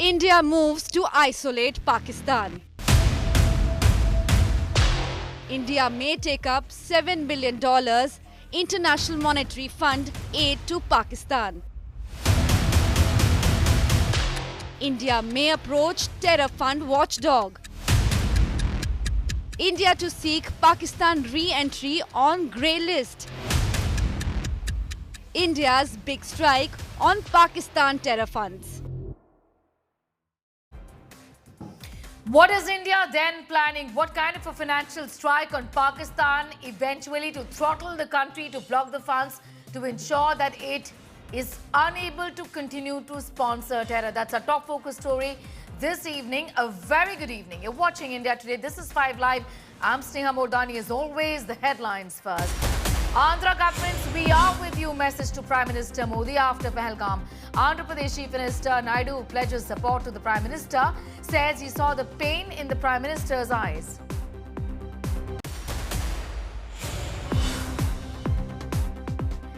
India moves to isolate Pakistan. India may take up $7 billion International Monetary Fund aid to Pakistan. India may approach terror fund watchdog. India to seek Pakistan re-entry on grey list. India's big strike on Pakistan terror funds. What is India then planning? What kind of a financial strike on Pakistan eventually to throttle the country, to block the funds, to ensure that it is unable to continue to sponsor terror? That's our top focus story this evening. A very good evening. You're watching India Today. This is 5 Live. I'm Sneha Mordani. As always, the headlines first. Andhra governments, we are with you. Message to Prime Minister Modi after Pahalgam. Andhra Pradesh Chief Minister Naidu pledges support to the Prime Minister, says he saw the pain in the Prime Minister's eyes.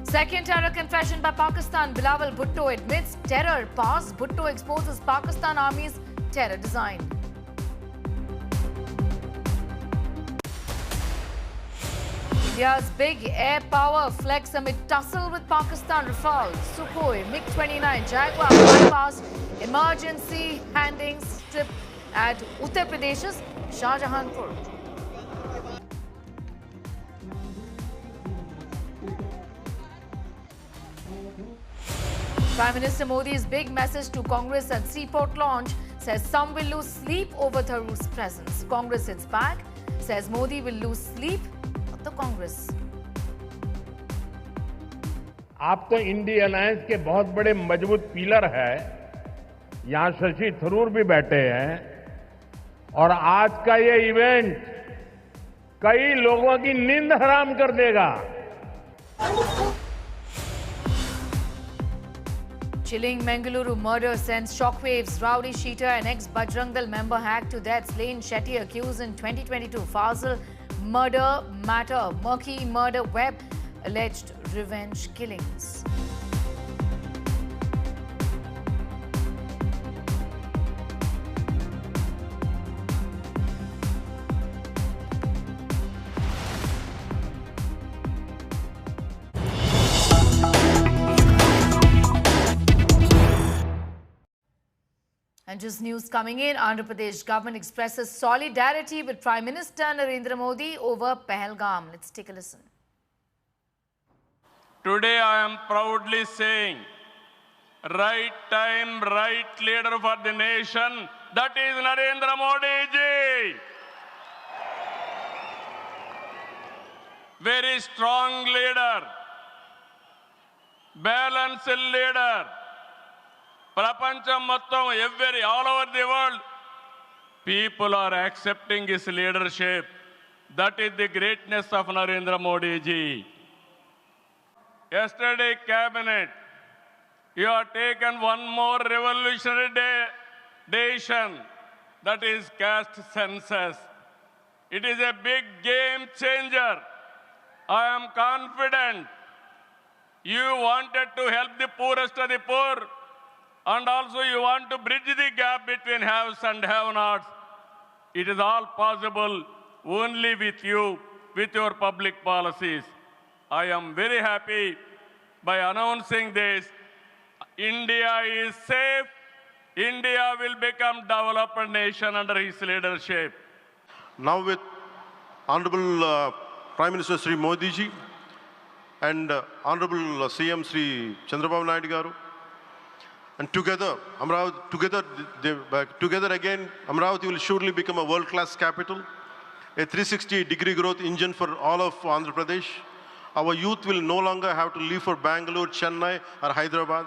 Second terror confession by Pakistan. Bilawal Bhutto admits terror past. Bhutto exposes Pakistan Army's terror design. India's big air power flex amid tussle with Pakistan. Rafale, Sukhoi, MiG-29, Jaguar bypass emergency landing strip at Uttar Pradesh's Shahjahanpur. Prime Minister Modi's big message to Congress at Seaport launch says some will lose sleep over Tharoor's presence. Congress hits back, says Modi will lose sleep. तो कांग्रेस आप तो India alliance के बहुत बड़े मजबूत pillar है। यहां शशि थरूर भी बैठे हैं और आज का ये इवेंट कई लोगों की नींद हराम कर देगा। Chilling Mangaluru murder sends shockwaves. Rowdy sheeter and ex-Bajrang Dal member hacked to death. Slain Shetty accused in 2022. Fazal murder matter. Murky murder web. Alleged revenge killings. And just news coming in, Andhra Pradesh government expresses solidarity with Prime Minister Narendra Modi over Pahalgam. Let's take a listen. Today I am proudly saying, right time, right leader for the nation, that is Narendra Modi ji. Very strong leader, balanced leader. Prapancham Mattam, all over the world, people are accepting his leadership. That is the greatness of Narendra Modi ji. Yesterday, cabinet, you have taken one more revolutionary decision, that is caste census. It is a big game changer. I am confident you wanted to help the poorest of the poor. And also you want to bridge the gap between haves and have-nots. It is all possible only with you, with your public policies. I am very happy by announcing this. India is safe. India will become developed nation under his leadership. Now with Honorable Prime Minister Sri Modi ji and Honorable CM Sri Chandrababu Naidu garu, and together again, Amravati will surely become a world-class capital, a 360-degree growth engine for all of Andhra Pradesh. Our youth will no longer have to leave for Bangalore, Chennai or Hyderabad.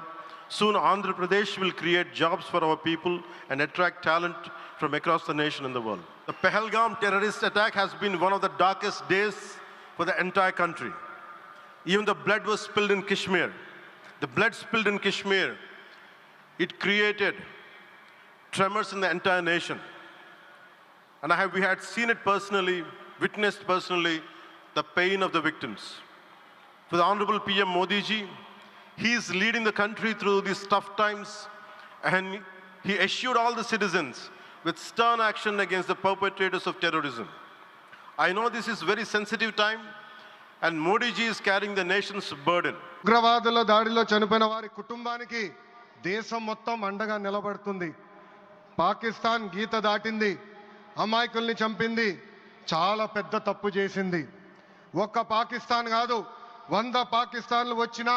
Soon Andhra Pradesh will create jobs for our people and attract talent from across the nation and the world. The Pahalgam terrorist attack has been one of the darkest days for the entire country. Even the blood was spilled in Kashmir. The blood spilled in Kashmir. It created tremors in the entire nation. And we had seen it personally, witnessed personally, the pain of the victims. For the Honorable PM Modi ji, he is leading the country through these tough times, and He assured all the citizens with stern action against the perpetrators of terrorism. I know this is very sensitive time, and Modi ji is carrying the nation's burden. ఉగ్రవాదుల దాడిలో చనిపోయిన వారి కుటుంబానికి దేశం మొత్తం అండగా నిలబడుతుంది. పాకిస్తాన్ గీత దాటింది, అమాయకుల్ని చంపింది, చాలా పెద్ద తప్పు చేసింది. ఒక్క పాకిస్తాన్ కాదు, 100 పాకిస్తాన్లు వచ్చినా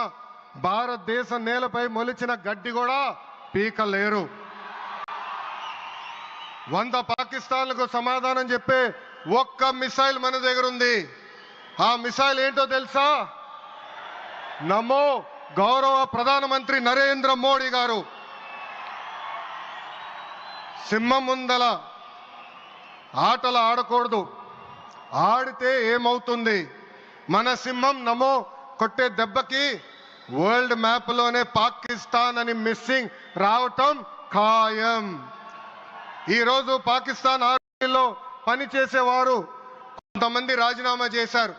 భారతదేశ నేలపై మొలిచిన గడ్డి కూడా పీకలేరు. 100 పాకిస్తాన్లకు సమాధానం చెప్పే ఒక్క మిసైల్ మన దగ్గర ఉంది. ఆ మిసైల్ ఏంటో తెలుసా? నమో గౌరవ ప్రధానమంత్రి నరేంద్ర మోడీ గారు. సింహం ముందల ఆటలు ఆడకూడదు, ఆడితే ఏమవుతుంది? మన సింహం నమో కొట్టే దెబ్బకి వరల్డ్ మ్యాప్లోనే పాకిస్తాన్ అని మిస్సింగ్ రావటం ఖాయం. ఈరోజు పాకిస్తాన్ ఆర్మీలో పనిచేసేవారు కొంతమంది రాజీనామా చేశారు,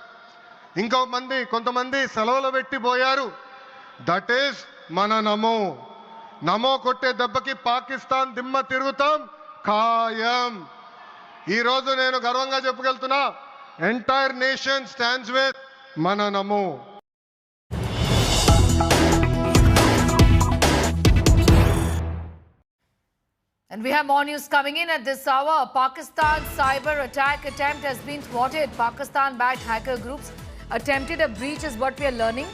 కొంతమంది సెలవులు పెట్టిపోయారు. దట్ ఈస్ మన నమో. నమో కొట్టే దెబ్బకి పాకిస్తాన్ దిమ్మ తిరుగుతాం ఖాయం. ఈరోజు నేను గర్వంగా చెప్పగలుగుతున్నా, ఎంటైర్ నేషన్ స్టాండ్స్ విత్ మన నమో. And we have more news coming in at this hour. A Pakistan cyber attack attempt has been thwarted. Pakistan-backed hacker groups attempted a breach is what we are learning.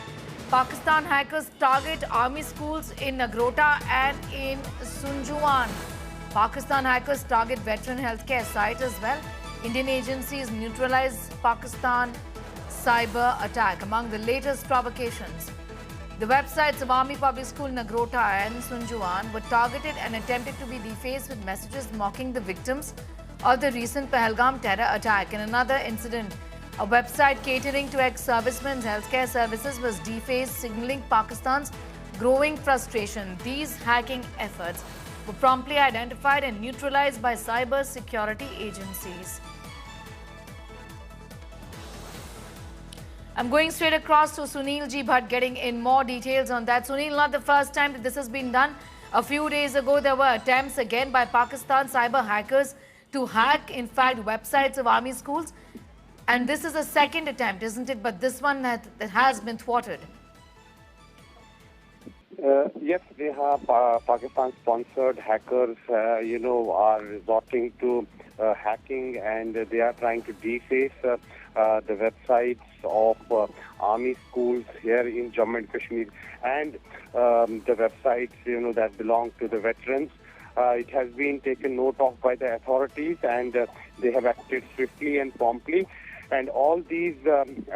Pakistan hackers target army schools in Nagrota and in Sunjuan. Pakistan hackers target veteran healthcare site as well. Indian agencies neutralize Pakistan cyber attack among the latest provocations. The websites of Army Public School Nagrota and Sunjuan were targeted and attempted to be defaced with messages mocking the victims of the recent Pahalgam terror attack. In another incident, a website catering to ex-servicemen's healthcare services was defaced, signaling Pakistan's growing frustration. These hacking efforts were promptly identified and neutralized by cyber security agencies. I'm going straight across to Sunil G. Bhatt, getting in more details on that. Sunil, not the first time that this has been done. A few days ago, there were attempts again by Pakistan cyber hackers to hack, in fact, websites of army schools. And this is a second attempt, isn't it? But this one that has been thwarted. Yes, they have Pakistan-sponsored hackers, are resorting to hacking, and they are trying to deface the websites of army schools here in Jammu and Kashmir, and the websites, that belong to the veterans. It has been taken note of by the authorities, and they have acted swiftly and promptly. And all these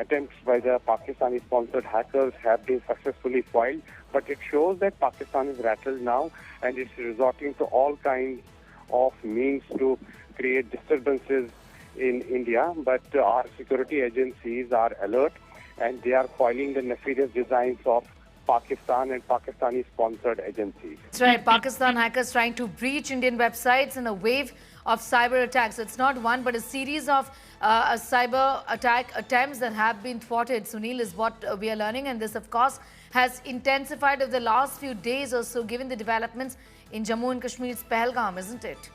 attempts by the Pakistani-sponsored hackers have been successfully foiled. But it shows that Pakistan is rattled now, and it's resorting to all kinds of means to create disturbances in India. But our security agencies are alert, and they are foiling the nefarious designs of Pakistan and Pakistani-sponsored agencies. That's right. Pakistan hackers trying to breach Indian websites in a wave of cyber attacks. It's not one, but a series of cyber attack attempts that have been thwarted, Sunil, is what we are learning. And this, of course, has intensified over the last few days or so, given the developments in Jammu and Kashmir's Pahalgam, isn't it?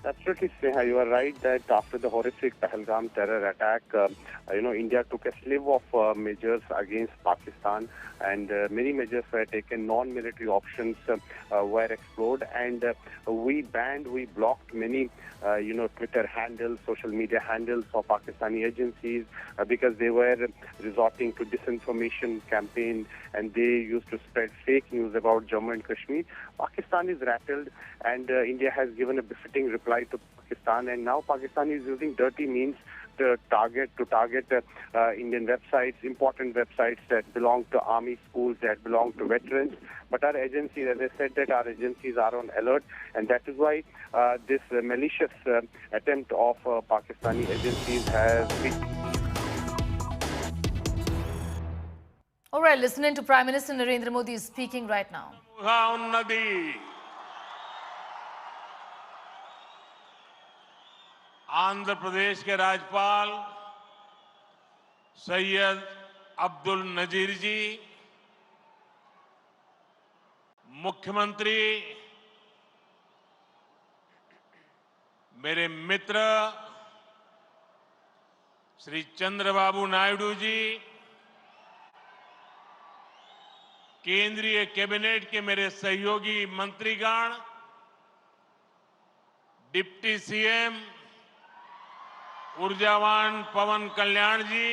Absolutely, Sneha. You are right that after the horrific Pahalgam terror attack, India took a slew of measures against Pakistan, and many measures were taken. Non-military options were explored, and we blocked many, Twitter handles, social media handles of Pakistani agencies because they were resorting to disinformation campaign, and they used to spread fake news about Jammu and Kashmir. Pakistan is rattled, and India has given a befitting reply to Pakistan, and now Pakistan is using dirty means to target Indian websites, important websites that belong to army schools, that belong to veterans. But our agencies, as I said, that our agencies are on alert, and that is why this malicious attempt of Pakistani agencies has been. All right, listening to Prime Minister Narendra Modi is speaking right now. Andhra Pradesh के राज्यपाल सैयद अब्दुल नजीर जी, मुख्यमंत्री मेरे मित्र श्री चंद्रबाबू नायडू जी, केंद्रीय cabinet के मेरे सहयोगी मंत्रीगण, deputy CM ऊर्जावान पवन कल्याण जी,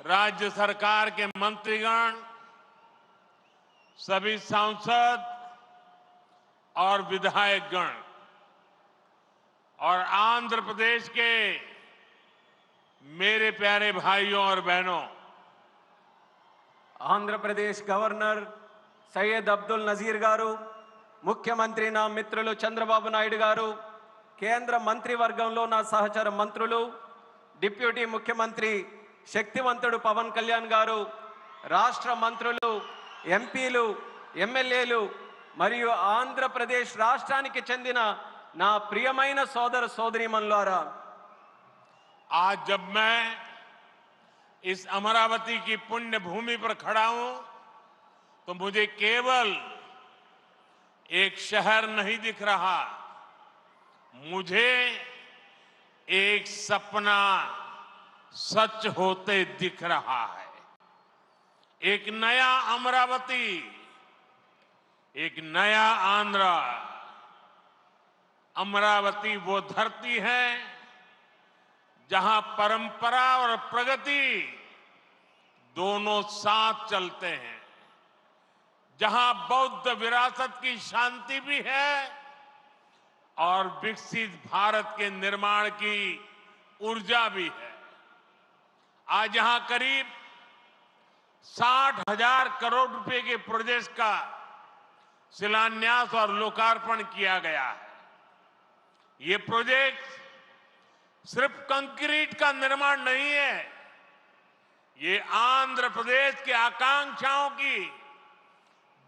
राज्य सरकार के मंत्रीगण, सभी सांसद और विधायकगण और आंध्र प्रदेश के मेरे प्यारे भाइयों और बहनों, ఆంధ్రప్రదేశ్ గవర్నర్ సయ్యద్ అబ్దుల్ నజీర్ గారు, ముఖ్యమంత్రి నా మిత్రులు చంద్రబాబు నాయుడు గారు, కేంద్ర మంత్రివర్గంలో నా సహచర మంత్రులు, డిప్యూటీ ముఖ్యమంత్రి శక్తివంతుడు పవన్ కళ్యాణ్ గారు, రాష్ట్ర మంత్రులు, ఎంపీలు, ఎమ్మెల్యేలు మరియు ఆంధ్రప్రదేశ్ రాష్ట్రానికి చెందిన నా ప్రియమైన సోదర సోదరీమణులారా, आज जब मैं इस अमरावती की पुण्य भूमि पर खड़ा हूं तो मुझे केवल एक शहर नहीं दिख रहा, मुझे एक सपना सच होते दिख रहा है। एक नया अमरावती, एक नया आंध्र। अमरावती वो धरती है जहां परंपरा और प्रगति दोनों साथ चलते हैं, जहां बौद्ध विरासत की शांति भी है और विकसित भारत के निर्माण की ऊर्जा भी है। आज यहां करीब 60,000 करोड़ रुपए के प्रोजेक्ट का शिलान्यास और लोकार्पण किया गया है। ये प्रोजेक्ट सिर्फ कंक्रीट का निर्माण नहीं है, ये आंध्र प्रदेश के आकांक्षाओं की,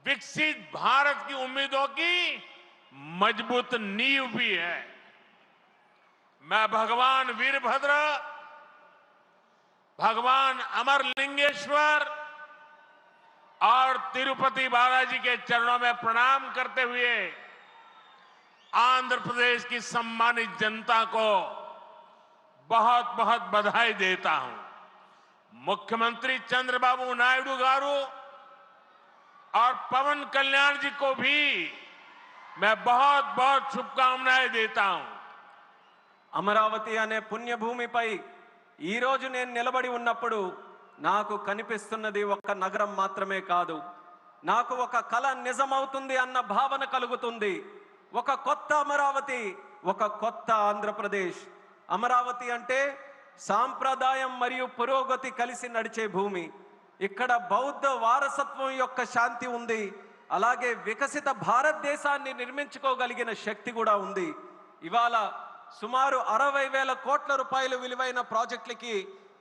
विकसित भारत की उम्मीदों की मजबूत नींव भी है। मैं भगवान वीरभद्र, भगवान अमरलिंगेश्वर और तिरुपति बालाजी के चरणों में प्रणाम करते हुए आंध्र प्रदेश की सम्मानित जनता को बहुत बहुत बधाई देता हूं। मुख्यमंत्री चंद्रबाबू नायडू गारू और पवन कल्याण जी को भी मैं बहुत बहुत शुभकामनाएं देता हूं। అమరావతి అనే పుణ్యభూమిపై ఈ రోజు నేను నిలబడి ఉన్నప్పుడు నాకు కనిపిస్తున్నది ఒక నగరం మాత్రమే కాదు, నాకు ఒక కల నిజమవుతుంది అన్న భావన కలుగుతుంది। ఒక కొత్త అమరావతి, ఒక కొత్త ఆంధ్రప్రదేశ్। అమరావతి అంటే సాంప్రదాయం మరియు పురోగతి కలిసి నడిచే భూమి। ఇక్కడ బౌద్ధ వారసత్వం యొక్క శాంతి ఉంది, అలాగే వికసిత భారతదేశాన్ని నిర్మించుకోగలిగిన శక్తి కూడా ఉంది। ఇవాళ సుమారు 60,000 కోట్ల రూపాయల విలువైన ప్రాజెక్టులకి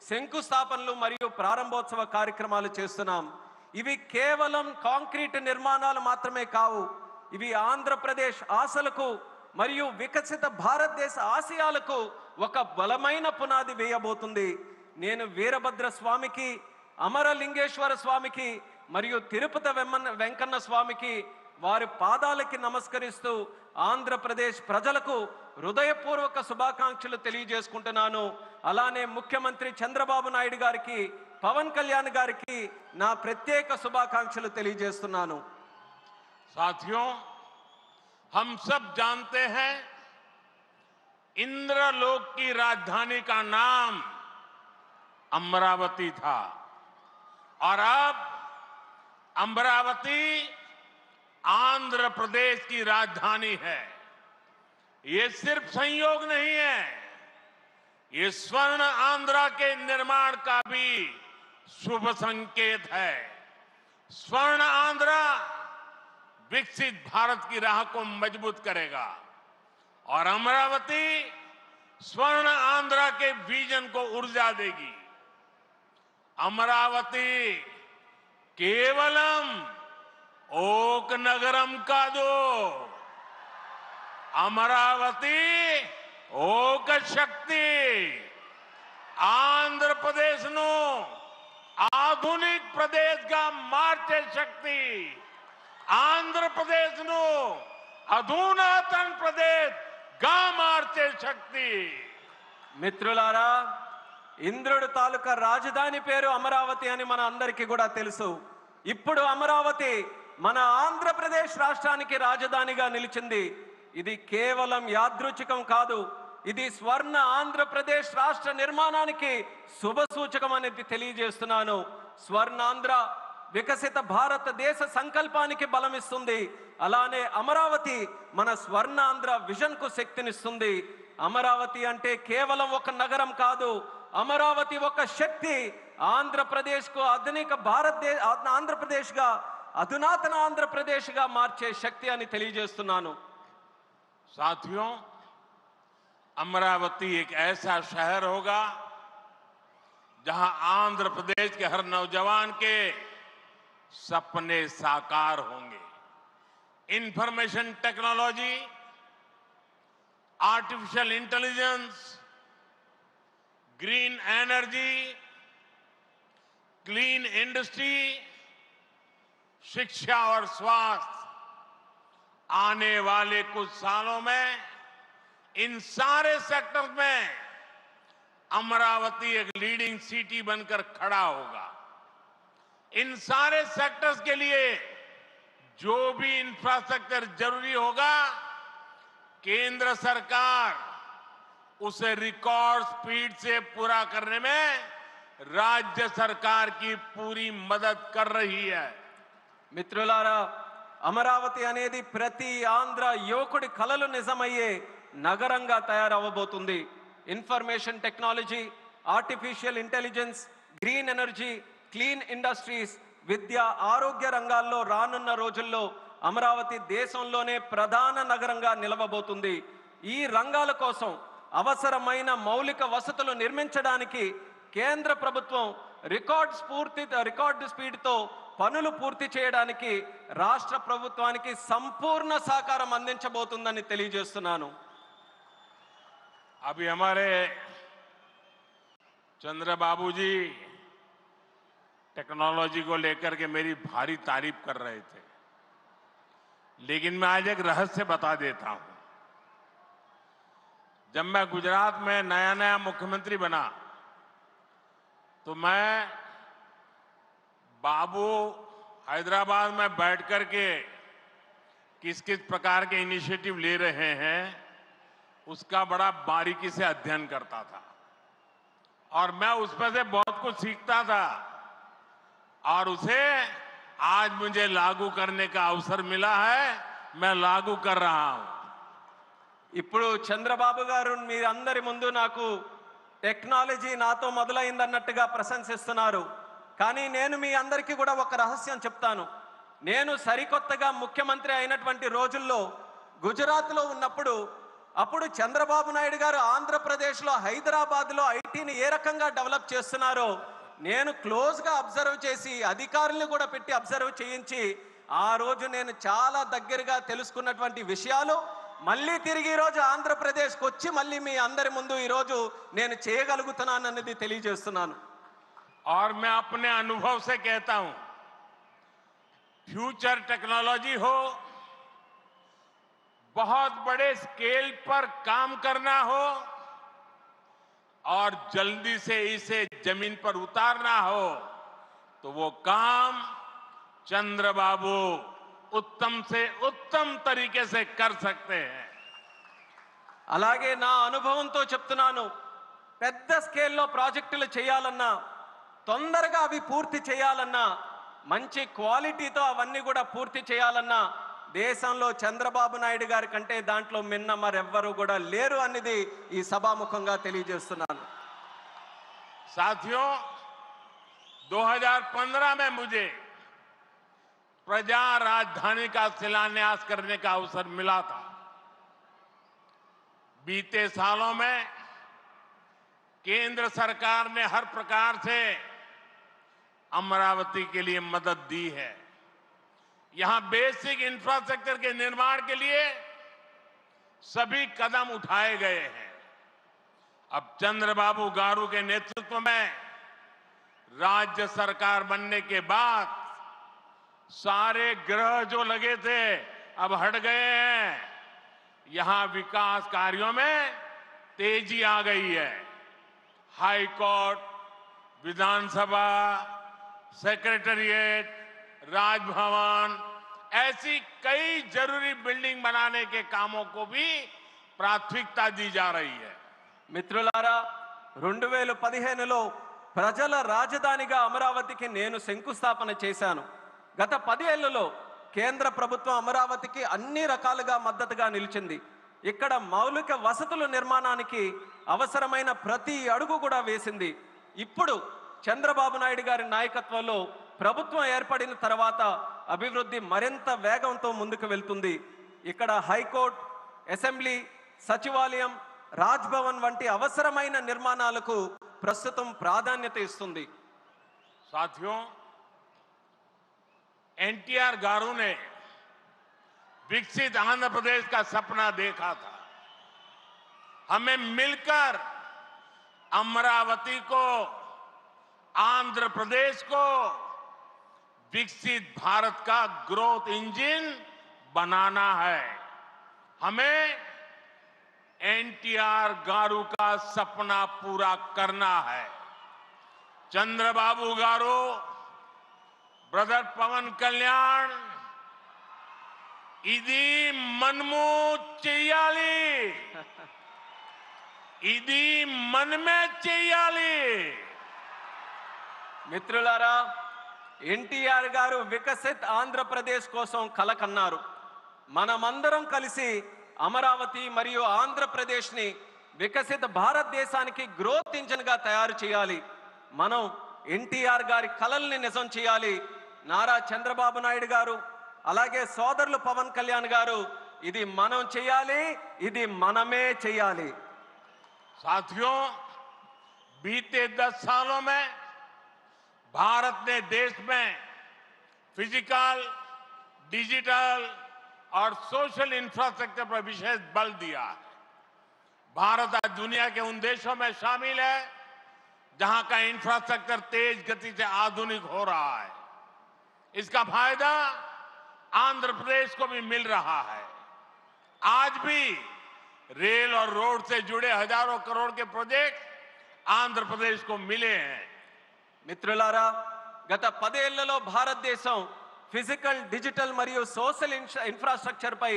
శంకుస్థాపనలు మరియు ప్రారంభోత్సవ కార్యక్రమాలు చేస్తున్నాం। ఇవి కేవలం కాంక్రీట్ నిర్మాణాలు మాత్రమే కావు, ఇవి ఆంధ్రప్రదేశ్ ఆశలకు మరియు వికసిత భారతదేశ ఆశయాలకు ఒక బలమైన పునాది వేయబోతుంది। నేను వీరభద్ర స్వామికి, అమరలింగేశ్వర స్వామికి మరియు తిరుపతి వెంకన్న స్వామికి వారి పాదాలకి నమస్కరిస్తూ ఆంధ్రప్రదేశ్ ప్రజలకు హృదయపూర్వక శుభాకాంక్షలు తెలియజేసుకుంటున్నాను। అలానే ముఖ్యమంత్రి చంద్రబాబు నాయుడు గారికి, పవన్ కళ్యాణ్ గారికి నా ప్రత్యేక శుభాకాంక్షలు తెలియజేస్తున్నాను। साथियों, हम सब जानते हैं इंद्रलोक की राजधानी का नाम अमरावती था और अब अमरावती आंध्र प्रदेश की राजधानी है। ये सिर्फ संयोग नहीं है, ये स्वर्ण आंध्रा के निर्माण का भी शुभ संकेत है। स्वर्ण आंध्रा विकसित भारत की राह को मजबूत करेगा और अमरावती स्वर्ण आंध्रा के विजन को ऊर्जा देगी। अमरावती केवलम ओक नगरम का दो, अमरावती ओक शक्ति आंध्र प्रदेश नो आधुनिक प्रदेश का मार्चे शक्ति आंध्र प्रदेश नो అధునాతన్ ప్రదేశ్ గా మార్చే శక్తి. మిత్రులారా, ఇంద్రుడు తాలూకా రాజధాని పేరు అమరావతి అని మన అందరికీ కూడా తెలుసు. ఇప్పుడు అమరావతి మన ఆంధ్రప్రదేశ్ రాష్ట్రానికి రాజధానిగా నిలిచింది. ఇది కేవలం యాదృచ్ఛికం కాదు, ఇది స్వర్ణ ఆంధ్రప్రదేశ్ రాష్ట్ర నిర్మాణానికి శుభ సూచకం అనేది తెలియజేస్తున్నాను. స్వర్ణాంధ్ర వికసిత భారతదేశ సంకల్పానికి బలమిస్తుంది. అలానే అమరావతి మన స్వర్ణాంధ్ర విజన్ కు శక్తినిస్తుంది. అమరావతి అంటే కేవలం ఒక నగరం కాదు, అమరావతి ఒక శక్తి. ఆంధ్రప్రదేశ్ కు ఆంధ్రప్రదేశ్ గా అధునాతన ఆంధ్రప్రదేశ్ గా మార్చే శక్తి అని తెలియజేస్తున్నాను. साथियों, अमरावती एक ऐसा शहर होगा जहां आंध्र प्रदेश के हर नौजवान के सपने साकार होंगे. Information technology, artificial intelligence, green energy, clean industry, शिक्षा और स्वास्थ्य, आने वाले कुछ सालों में इन सारे सेक्टर्स में अमरावती एक लीडिंग सिटी बनकर खड़ा होगा. इन सारे सेक्टर्स के लिए जो भी इंफ्रास्ट्रक्चर जरूरी होगा, केंद्र सरकार उसे रिकॉर्ड स्पीड से पूरा करने में राज्य सरकार की पूरी मदद कर रही है. మిత్రులారా, అమరావతి అనేది ప్రతి ఆంధ్ర యువకుడి కలలు నిజమయ్యే నగరంగా తయారవబోతుంది. Information technology, artificial intelligence, green energy, clean industries, విద్య, ఆరోగ్య రంగాల్లో రానున్న రోజుల్లో అమరావతి దేశంలోనే ప్రధాన నగరంగా నిలవబోతుంది. ఈ రంగాల కోసం అవసరమైన మౌలిక వసతులు నిర్మించడానికి కేంద్ర ప్రభుత్వం రికార్డు స్పీడ్తో పనులు పూర్తి చేయడానికి రాష్ట్ర ప్రభుత్వానికి సంపూర్ణ సహకారం అందించబోతుందని తెలియజేస్తున్నాను. अभी हमारे चंद्रबाबू जी टेक्नोलॉजी को लेकर के मेरी भारी तारीफ कर रहे थे, लेकिन मैं आज एक रहस्य बता देता हूं. जब मैं गुजरात में नया मुख्यमंत्री बना तो मैं बाबू हैदराबाद में बैठ करके किस किस प्रकार के इनिशिएटिव ले रहे हैं उसका बड़ा बारीकी से अध्ययन करता था और मैं उसमें से बहुत कुछ सीखता था और उसे आज मुझे लागू करने का अवसर मिला है. मैं लागू कर रहा हूं. ఇప్పుడు చంద్రబాబు గారు మీరందరి ముందు నాకు టెక్నాలజీ నాతో మొదలైందన్నట్టుగా ప్రశంసిస్తున్నారు. కానీ నేను మీ అందరికీ కూడా ఒక రహస్యం చెప్తాను. నేను సరికొత్తగా ముఖ్యమంత్రి అయినటువంటి రోజుల్లో గుజరాత్లో ఉన్నప్పుడు అప్పుడు చంద్రబాబు నాయుడు గారు ఆంధ్రప్రదేశ్లో హైదరాబాద్లో ఐటీని ఏ రకంగా డెవలప్ చేస్తున్నారో నేను క్లోజ్గా అబ్జర్వ్ చేసి అధికారులను కూడా పెట్టి అబ్జర్వ్ చేయించి ఆ రోజు నేను చాలా దగ్గరగా తెలుసుకున్నటువంటి విషయాలు మళ్ళీ తిరిగి ఈ రోజు ఆంధ్రప్రదేశ్కి వచ్చి మళ్ళీ మీ అందరి ముందు ఈ రోజు నేను చేయగలుగుతున్నానన్నది తెలియజేస్తున్నాను. और मैं अपने अनुभव से कहता हूं, फ्यूचर टेक्नोलॉजी हो, बहुत बड़े स्केल पर काम करना हो और जल्दी से इसे जमीन पर उतारना हो तो वो काम चंद्रबाबू उत्तम से उत्तम तरीके से कर सकते हैं. అలాగే నా అనుభవంతో చెప్తున్నాను, పెద్ద స్కేల్లో ప్రాజెక్టులు చేయాలన్నా తొందరగా అవి పూర్తి చేయాలన్నా మంచి క్వాలిటీతో అవన్నీ కూడా పూర్తి చేయాలన్నా దేశంలో చంద్రబాబు నాయుడు గారి కంటే దాంట్లో మిన్న మరెవ్వరూ కూడా లేరు అనేది ఈ సభాముఖంగా తెలియజేస్తున్నాను. साथियों, 2015 में मुझे प्रजा राजधानी का शिलान्यास करने का अवसर मिला था. बीते सालों में केंद्र सरकार ने हर प्रकार से अमरावती के लिए मदद दी है. यहां बेसिक इंफ्रास्ट्रक्चर के निर्माण के लिए सभी कदम उठाए गए हैं. अब चंद्रबाबू गारू के नेतृत्व में राज्य सरकार बनने के बाद सारे ग्रह जो लगे थे अब हट गए हैं। यहां विकास कार्यों में तेजी आ गई है। हाई कोर्ट, विधानसभा, सेक्रेटेरिएट, राजभवन, ऐसी कई जरूरी बिल्डिंग बनाने के कामों को भी प्राथमिकता दी जा रही है। మిత్రులారా 2015లో ప్రజల రాజధానిగా అమరావతికి నేను శంకుస్థాపన చేశాను. గత 10 ఏళ్లలో కేంద్ర ప్రభుత్వం అమరావతికి అన్ని రకాలుగా మద్దతుగా నిలిచింది. ఇక్కడ మౌలిక వసతుల నిర్మాణానికి అవసరమైన ప్రతి అడుగు కూడా వేసింది. ఇప్పుడు చంద్రబాబు నాయుడు గారి నాయకత్వంలో ప్రభుత్వం ఏర్పడిన తర్వాత అభివృద్ధి మరింత వేగంతో ముందుకు వెళ్తుంది. ఇక్కడ హైకోర్టు, అసెంబ్లీ, సచివాలయం, రాజ్భవన్ వంటి అవసరమైన నిర్మాణాలకు ప్రస్తుతం ప్రాధాన్యత ఇస్తుంది. साथियों, एनटीआर गारू ने विकसित आंध्र प्रदेश का सपना देखा था। हमें मिलकर अमरावती को, आंध्र प्रदेश को विकसित भारत का ग्रोथ इंजन बनाना है। हमें एनटीआर गारू का सपना पूरा करना है। चंद्रबाबू गारू, ब्रदर पवन कल्याण, इदी मनमू చెయ్యాలి, ఇది మనమే చెయ్యాలి. మిత్రులారా, ఎన్టీఆర్ గారు వికసిత్ ఆంధ్రప్రదేశ్ కోసం కల కన్నారు. మనమందరం కలిసి అమరావతి మరియు ఆంధ్రప్రదేశ్ని వికసిత భారతదేశానికి గ్రోత్ ఇంజిన్ గా తయారు చేయాలి. మనం ఎన్టీఆర్ గారి కలల్ని నిజం చేయాలి. నారా చంద్రబాబు నాయుడు గారు, అలాగే సోదరులు పవన్ కళ్యాణ్ గారు, ఇది మనం చేయాలి, ఇది మనమే చేయాలి. साथियों, बीते 10 सालों में भारत ने देश में फिजिकल, डिजिटल और सोशल इंफ्रास्ट्रक्चर पर विशेष बल दिया है। भारत आज दुनिया के उन देशों में शामिल है जहां का इंफ्रास्ट्रक्चर तेज गति से आधुनिक हो रहा है। इसका फायदा आंध्र प्रदेश को भी मिल रहा है। आज भी रेल और रोड से जुड़े हजारों करोड़ के प्रोजेक्ट आंध्र प्रदेश को मिले हैं। మిత్రులారా, గత 10 ఏళ్లలో భారతదేశం ఫిజికల్, డిజిటల్ మరియు సోషల్ ఇన్ఫ్రాస్ట్రక్చర్ పై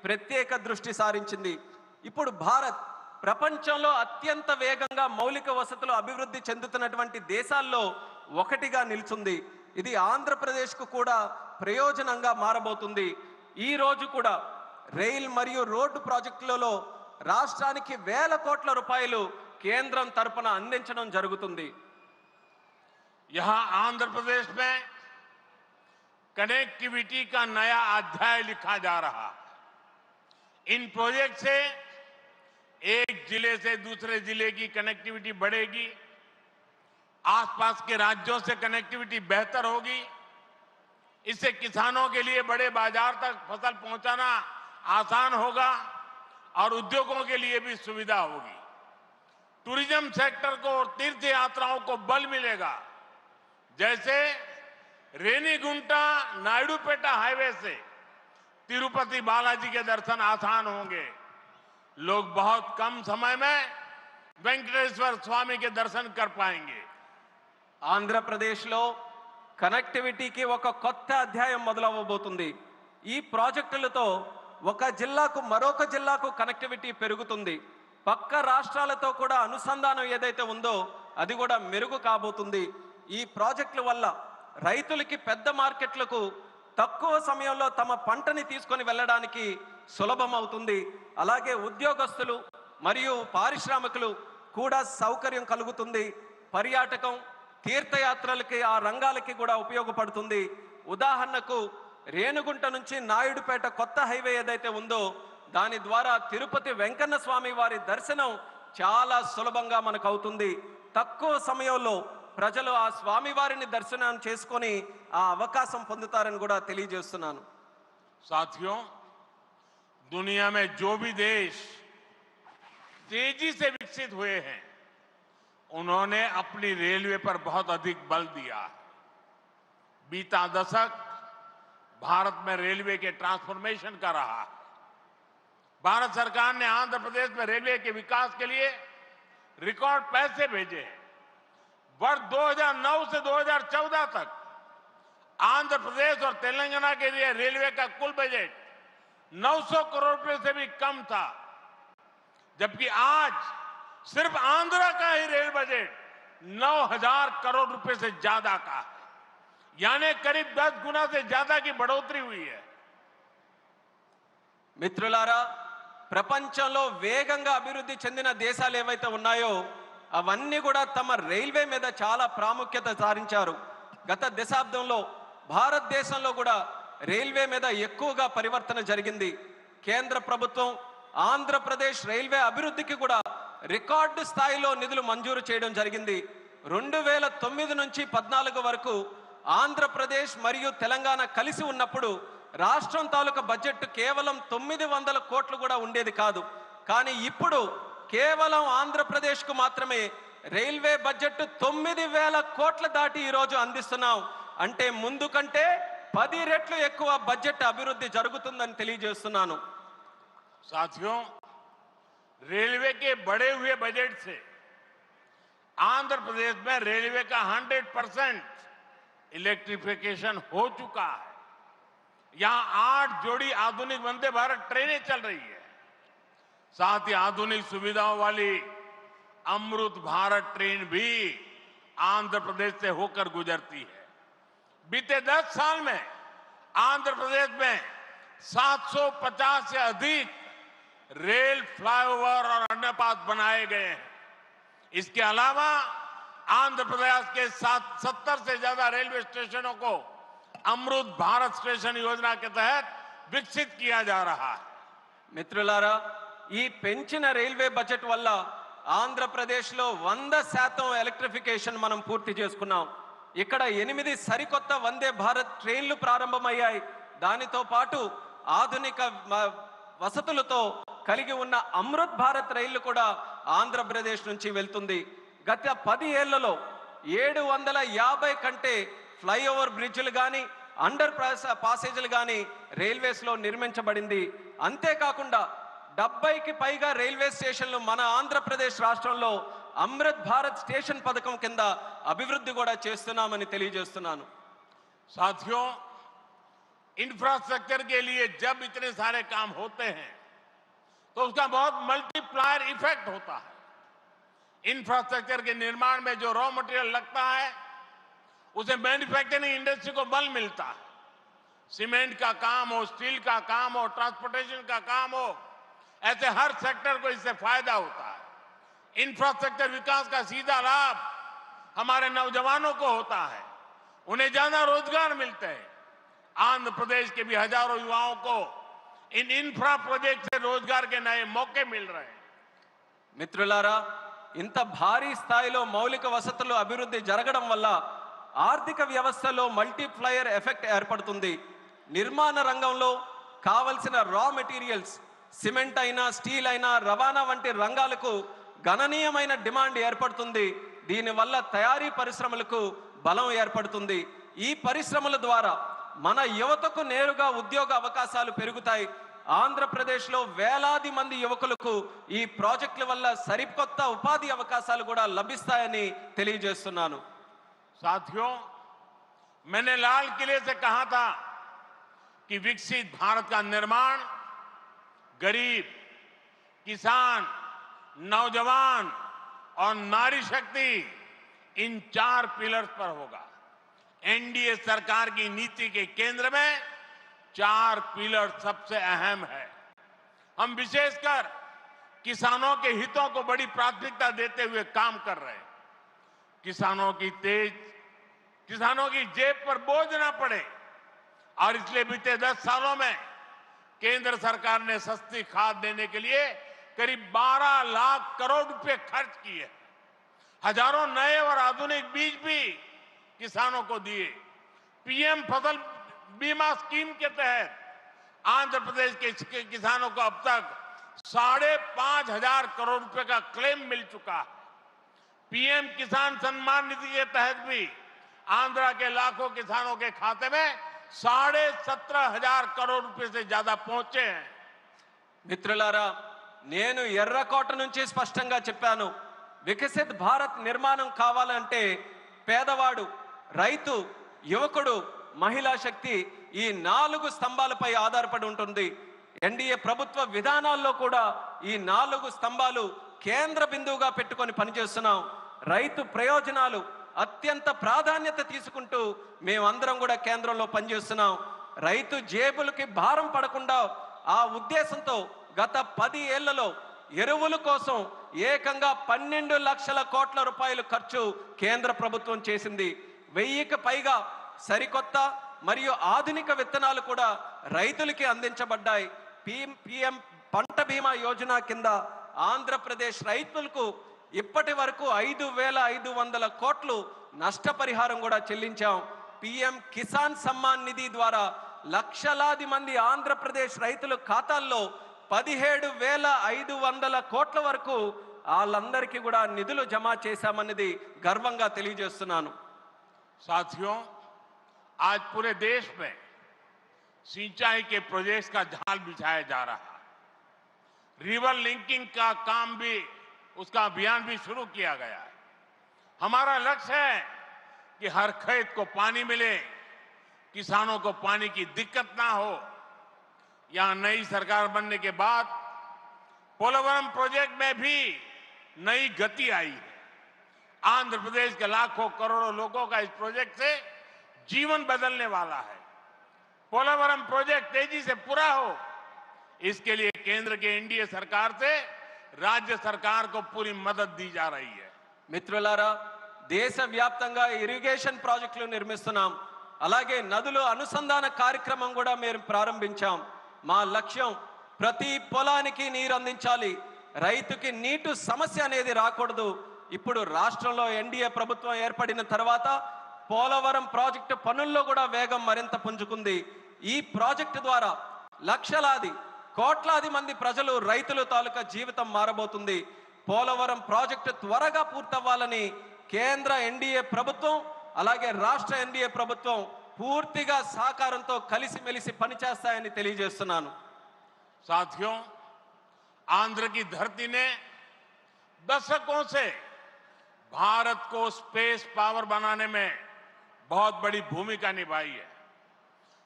ప్రత్యేక దృష్టి సారించింది. ఇప్పుడు భారత్ ప్రపంచంలో అత్యంత వేగంగా మౌలిక వసతులు అభివృద్ధి చెందుతున్నటువంటి దేశాల్లో ఒకటిగా నిలుచుంది. ఇది ఆంధ్రప్రదేశ్కు కూడా ప్రయోజనంగా మారబోతుంది. ఈ రోజు కూడా రైల్ మరియు రోడ్డు ప్రాజెక్టులలో రాష్ట్రానికి వేల కోట్ల రూపాయలు కేంద్రం తరపున అందించడం జరుగుతుంది. यहां आंध्र प्रदेश में कनेक्टिविटी का नया अध्याय लिखा जा रहा है। इन प्रोजेक्ट से एक जिले से दूसरे जिले की कनेक्टिविटी बढ़ेगी, आसपास के राज्यों से कनेक्टिविटी बेहतर होगी। इससे किसानों के लिए बड़े बाजार तक फसल पहुंचाना आसान होगा और उद्योगों के लिए भी सुविधा होगी। टूरिज्म सेक्टर को और तीर्थ यात्राओं को बल मिलेगा। जैसे रेनीगुंटा नायडूपेटा हाईवे से तिरुपति बालाजी के दर्शन आसान होंगे। लोग बहुत कम समय में वेंकटेश्वर स्वामी के दर्शन कर पाएंगे। ఆంధ్రప్రదేశ్లో కనెక్టివిటీకి ఒక కొత్త అధ్యాయం మొదలవబోతుంది. ఈ ప్రాజెక్టులతో ఒక జిల్లాకు మరొక జిల్లాకు కనెక్టివిటీ పెరుగుతుంది. పక్క రాష్ట్రాలతో కూడా అనుసంధానం ఏదైతే ఉందో అది కూడా మెరుగు కాబోతుంది. ఈ ప్రాజెక్టుల వల్ల రైతులకి పెద్ద మార్కెట్లకు తక్కువ సమయంలో తమ పంటని తీసుకొని వెళ్ళడానికి సులభం అవుతుంది. అలాగే ఉద్యోగస్తులు మరియు పారిశ్రామికులు కూడా సౌకర్యం కలుగుతుంది. పర్యాటకం, తీర్థయాత్రలకి, ఆ రంగాలకి కూడా ఉపయోగపడుతుంది. ఉదాహరణకు రేణుగుంట నుంచి నాయుడుపేట కొత్త హైవే ఏదైతే ఉందో దాని ద్వారా తిరుపతి వెంకన్న స్వామి వారి దర్శనం చాలా సులభంగా మనకు అవుతుంది. తక్కువ సమయంలో ప్రజలు ఆ స్వామి వారిని దర్శనం చేసుకొని ఆ అవకాశం పొందుతారని కూడా తెలియజేస్తున్నాను. साथियों, दुनिया में जो भी देश तेजी से विकसित हुए हैं उन्होंने अपनी रेलवे पर बहुत अधिक बल दिया है। बीता दशक भारत में रेलवे के ट्रांसफॉर्मेशन का रहा है। भारत सरकार ने आंध्र प्रदेश में रेलवे के विकास के लिए रिकॉर्ड पैसे भेजे हैं। वर्ष 2009 से 2014 तक आंध्र प्रदेश और तेलंगाना के लिए रेलवे का कुल बजट 900 करोड़ रुपए से भी कम था, जबकि आज सिर्फ आंध्र का ही रेल बजट 9000 करोड़ रुपए से ज्यादा का है, यानी करीब 10 गुना से ज्यादा की बढ़ोतरी हुई है। మిత్రులారా, ప్రపంచంలో వేగంగా అభివృద్ధి చెందిన దేశాలు ఏవైతే ఉన్నాయో అవన్నీ కూడా తమ రైల్వే మీద చాలా ప్రాముఖ్యత సారించారు. గత దశాబ్దంలో భారతదేశంలో కూడా రైల్వే మీద ఎక్కువగా పరివర్తన జరిగింది. కేంద్ర ప్రభుత్వం ఆంధ్రప్రదేశ్ రైల్వే అభివృద్ధికి కూడా రికార్డు స్థాయిలో నిధులు మంజూరు చేయడం జరిగింది. 2009 నుంచి 14 వరకు ఆంధ్రప్రదేశ్ మరియు తెలంగాణ కలిసి ఉన్నప్పుడు రాష్ట్రం తాలూకా బడ్జెట్ కేవలం 900 కోట్లు కూడా ఉండేది కాదు. కానీ ఇప్పుడు కేవలం ఆంధ్రప్రదేశ్కు మాత్రమే రైల్వే బడ్జెట్ 9000 కోట్ల దాటి ఈరోజు అందిస్తున్నాం. అంటే ముందు కంటే 10 రెట్లు ఎక్కువ బడ్జెట్ అభివృద్ధి జరుగుతుందని తెలియజేస్తున్నాను. साथियों, रेलवे के बढ़े हुए बजट से आंध्र प्रदेश में रेलवे का 100% इलेक्ट्रिफिकेशन हो चुका है। यहां 8 जोड़ी आधुनिक वंदे भारत ट्रेनें चल रही है। साथ ही आधुनिक सुविधाओं वाली अमृत भारत ट्रेन भी आंध्र प्रदेश से होकर गुजरती है। बीते 10 साल में आंध्र प्रदेश में 750 से अधिक रेल फ्लाईओवर और अंडरपास बनाए गए हैं। इसके अलावा आंध्र प्रदेश के 70 से ज्यादा रेलवे स्टेशनों को अमृत भारत स्टेशन योजना के तहत विकसित किया जा रहा है। మిత్రులారా, ఈ పెంచిన రైల్వే బడ్జెట్ వల్ల ఆంధ్రప్రదేశ్లో 100% ఎలక్ట్రిఫికేషన్ మనం పూర్తి చేసుకున్నాం. ఇక్కడ 8 సరికొత్త వందే భారత్ ట్రైన్లు ప్రారంభమయ్యాయి. దానితో పాటు ఆధునిక వసతులతో కలిగి ఉన్న అమృత్ భారత్ రైళ్లు కూడా ఆంధ్రప్రదేశ్ నుంచి వెళ్తుంది. గత 10 ఏళ్లలో 750 కంటే ఫ్లైఓవర్ బ్రిడ్జ్లు కానీ అండర్ పాసేజీలు కానీ రైల్వేస్లో నిర్మించబడింది. అంతేకాకుండా 70కి పైగా రైల్వే స్టేషన్లు మన ఆంధ్రప్రదేశ్ రాష్ట్రంలో అమృత్ భారత్ స్టేషన్ పథకం కింద అభివృద్ధి కూడా చేస్తున్నామని తెలియజేస్తున్నాను. साथियों, इंफ्रास्ट्रक्चर के लिए जब इतने सारे काम होते हैं तो उसका बहुत मल्टीप्लायर इफेक्ट होता है। इंफ्रास्ट्रक्चर के निर्माण में जो रॉ मटेरियल लगता है उसे मैन्युफैक्चरिंग इंडस्ट्री को बल मिलता है। सीमेंट का काम हो, स्टील का काम हो, ट्रांसपोर्टेशन का काम हो, ऐसे हर सेक्टर को इससे फायदा होता है। इंफ्रास्ट्रक्चर विकास का सीधा लाभ हमारे नौजवानों को होता है, उन्हें ज्यादा रोजगार मिलते हैं। आंध्र प्रदेश के भी हजारों युवाओं को इन इंफ्रा प्रोजेक्ट से रोजगार के नए मौके मिल रहे हैं। మిత్రులారా, ఇంత భారీ స్థాయిలో మౌలిక వసతులు అభివృద్ధి జరగడం వల్ల ఆర్థిక వ్యవస్థలో మల్టీప్లయర్ ఎఫెక్ట్ ఏర్పడుతుంది. నిర్మాణ రంగంలో కావలసిన రా మెటీరియల్స్ సిమెంట్ అయినా, స్టీల్ అయినా, రవాణా వంటి రంగాలకు గణనీయమైన డిమాండ్ ఏర్పడుతుంది. దీనివల్ల తయారీ పరిశ్రమలకు బలం ఏర్పడుతుంది. ఈ పరిశ్రమల ద్వారా మన యువతకు నేరుగా ఉద్యోగ అవకాశాలు పెరుగుతాయి. ఆంధ్రప్రదేశ్లో వేలాది మంది యువకులకు ఈ ప్రాజెక్టుల వల్ల సరికొత్త ఉపాధి అవకాశాలు కూడా లభిస్తాయని తెలియజేస్తున్నాను. साथियों, मैंने लाल किले से कहा था कि विकसित भारत का निर्माण गरीब, किसान, नौजवान और नारी शक्ति इन 4 पिलर्स पर होगा। एनडीए सरकार की नीति के केंद्र में 4 पिलर सबसे अहम है। हम विशेषकर किसानों के हितों को बड़ी प्राथमिकता देते हुए काम कर रहे हैं। किसानों की जेब पर बोझ ना पड़े और इसलिए बीते 10 सालों में केंद्र सरकार ने सस्ती खाद देने के लिए करीब 12 लाख करोड़ रुपए खर्च किए। हजारों नए और आधुनिक बीज भी किसानों को दिए। पीएम फसल बीमा स्कीम के तहत आंध्र प्रदेश के किसानों को अब तक 5,500 करोड़ रुपए का क्लेम मिल चुका है। पीएम किसान सम्मान निधि के तहत भी आंध्र के लाखों किसानों के खाते में 17,500 करोड़ रुपए से ज्यादा पहुंचे हैं। మిత్రులారా, నేను ఎర్రకోట నుంచి స్పష్టంగా చెప్పాను, వికసిత్ భారత్ నిర్మాణం కావాలంటే పేదవాడు, రైతు, యువకుడు, మహిళా శక్తి ఈ 4 స్తంభాలపై ఆధారపడి ఉంటుంది. ఎన్డీఏ ప్రభుత్వ విధానాల్లో కూడా ఈ 4 స్తంభాలు కేంద్ర బిందువుగా పెట్టుకొని పనిచేస్తున్నాం. రైతు ప్రయోజనాలు అత్యంత ప్రాధాన్యత తీసుకుంటూ మేమందరం కూడా కేంద్రంలో పనిచేస్తున్నాం. రైతు జేబులకి భారం పడకుండా ఆ ఉద్దేశంతో గత 10 ఏళ్లలో ఎరువుల కోసం ఏకంగా 12 లక్షల కోట్ల రూపాయలు ఖర్చు కేంద్ర ప్రభుత్వం చేసింది. 1000కి పైగా సరికొత్త మరియు ఆధునిక విత్తనాలు కూడా రైతులకి అందించబడ్డాయి. పిఎం పంట బీమా యోజన కింద ఆంధ్రప్రదేశ్ రైతులకు ఇప్పటి వరకు 5,500 కోట్లు నష్టపరిహారం కూడా చెల్లించాం. పిఎం కిసాన్ సమ్మాన్ నిధి ద్వారా లక్షలాది మంది ఆంధ్రప్రదేశ్ రైతుల ఖాతాల్లో 17,500 కోట్ల వరకు వాళ్ళందరికీ కూడా నిధులు జమ చేశామన్నది గర్వంగా తెలియజేస్తున్నాను. साथियों, आज पूरे देश में सिंचाई के प्रोजेक्ट्स का जाल बिछाया जा रहा है। रिवर लिंकिंग का काम भी, उसका अभियान भी शुरू किया गया है। हमारा लक्ष्य है कि हर खेत को पानी मिले, किसानों को पानी की दिक्कत ना हो। यहां नई सरकार बनने के बाद पोलवरम प्रोजेक्ट में भी नई गति आई है। आंध्र प्रदेश के लाखों करोड़ों लोगों का इस प्रोजेक्ट से जीवन बदलने वाला है। पोलवरम प्रोजेक्ट तेजी से पूरा हो, इसके लिए केंद्र के एनडीए सरकार से राज्य सरकार को पूरी मदद दी जा रही है. మిత్రులారా, దేశవ్యాప్తంగా ఇరిగేషన్ ప్రాజెక్టులు నిర్మిస్తున్నాం. అలాగే నదుల అనుసంధాన కార్యక్రమం కూడా మేము ప్రారంభించాం. మా లక్ష్యం ప్రతి పొలానికి నీరు అందించాలి, రైతుకి నీటి సమస్య అనేది రాకూడదు. ఇప్పుడు రాష్ట్రంలో ఎన్డీఏ ప్రభుత్వం ఏర్పడిన తర్వాత పోలవరం ప్రాజెక్టు పనుల్లో కూడా వేగం మరింత పుంజుకుంది. ఈ ప్రాజెక్టు ద్వారా లక్షలాది కోట్లాది మంది ప్రజలు, రైతుల తాలూకా జీవితం మారబోతుంది. పోలవరం ప్రాజెక్టు త్వరగా పూర్తవ్వాలని కేంద్ర ఎన్డీఏ ప్రభుత్వం అలాగే రాష్ట్ర ఎన్డీఏ ప్రభుత్వం పూర్తిగా సహకారంతో కలిసిమెలిసి పనిచేస్తాయని తెలియజేస్తున్నాను. साथियों, आंध्र की धरती ने दशकों से भारत को स्पेस पावर बनाने में बहुत बड़ी भूमिका निभाई है.